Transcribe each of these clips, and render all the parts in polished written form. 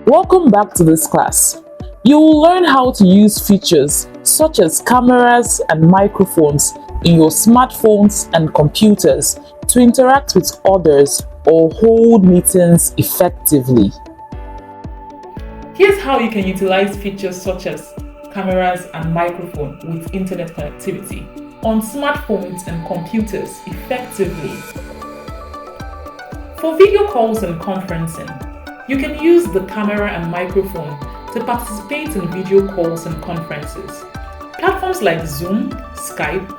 Welcome back to this class. You will learn how to use features such as cameras and microphones in your smartphones and computers to interact with others or hold meetings effectively. Here's how you can utilize features such as cameras and microphone with internet connectivity on smartphones and computers effectively. For video calls and conferencing, you can use the camera and microphone to participate in video calls and conferences. Platforms like Zoom, Skype,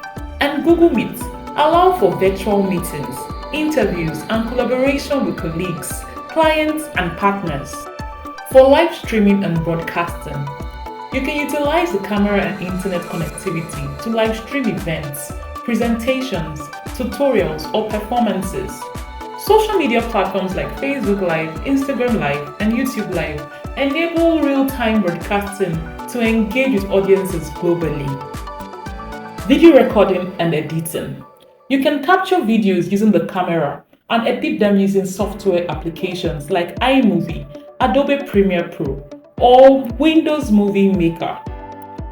and Google Meet allow for virtual meetings, interviews, and collaboration with colleagues, clients, and partners. For live streaming and broadcasting, you can utilize the camera and internet connectivity to live stream events, presentations, tutorials, or performances. Social media platforms like Facebook Live, Instagram Live, and YouTube Live enable real-time broadcasting to engage with audiences globally. Video recording and editing. You can capture videos using the camera and edit them using software applications like iMovie, Adobe Premiere Pro, or Windows Movie Maker.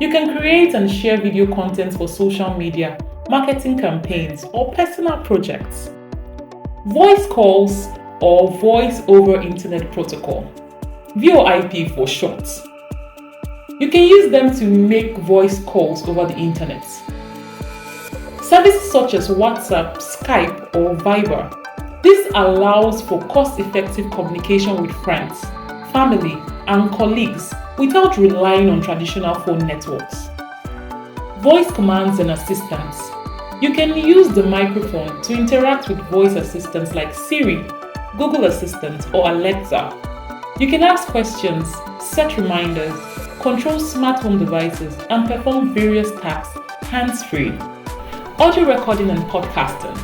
You can create and share video content for social media, marketing campaigns, or personal projects. Voice calls or Voice over Internet Protocol, VoIP for short. You can use them to make voice calls over the internet. Services such as WhatsApp, Skype, or Viber. This allows for cost-effective communication with friends, family, and colleagues without relying on traditional phone networks. Voice commands and assistants. You can use the microphone to interact with voice assistants like Siri, Google Assistant, or Alexa. You can ask questions, set reminders, control smart home devices, and perform various tasks hands-free. Audio recording and podcasting.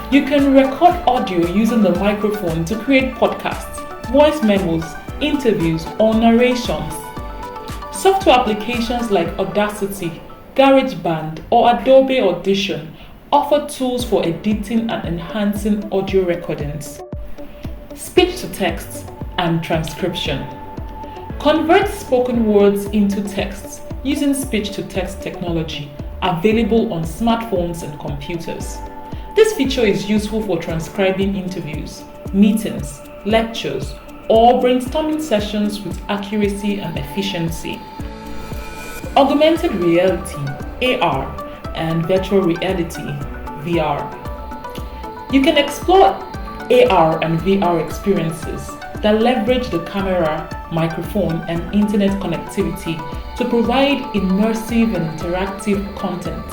You can record audio using the microphone to create podcasts, voice memos, interviews, or narrations. Software applications like Audacity, GarageBand, or Adobe Audition offer tools for editing and enhancing audio recordings. Speech-to-text and transcription. Convert spoken words into text using speech-to-text technology available on smartphones and computers. This feature is useful for transcribing interviews, meetings, lectures, or brainstorming sessions with accuracy and efficiency. Augmented reality, AR, and virtual reality, VR. You can explore AR and VR experiences that leverage the camera, microphone, and internet connectivity to provide immersive and interactive content.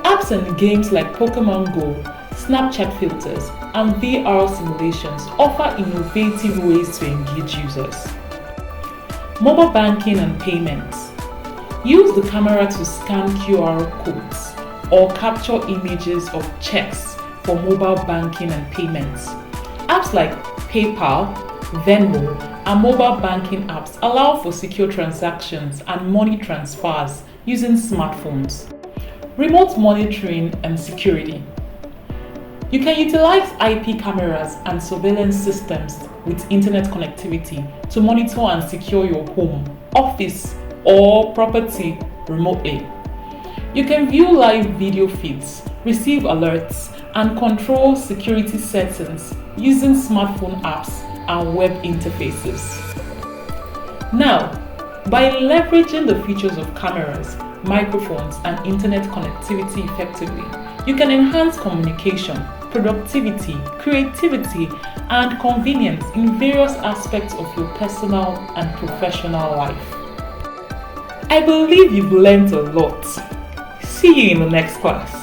Apps and games like Pokemon Go, Snapchat filters, and VR simulations offer innovative ways to engage users. Mobile banking and payments. Use the camera to scan QR codes or capture images of checks for mobile banking and payments. Apps like PayPal, Venmo, and mobile banking apps allow for secure transactions and money transfers using smartphones. Remote monitoring and security. You can utilize IP cameras and surveillance systems with internet connectivity to monitor and secure your home, office, or property remotely. You can view live video feeds, receive alerts, and control security settings using smartphone apps and web interfaces. Now, by leveraging the features of cameras, microphones, and internet connectivity effectively, you can enhance communication, productivity, creativity, and convenience in various aspects of your personal and professional life. I believe you've learned a lot. See you in the next class.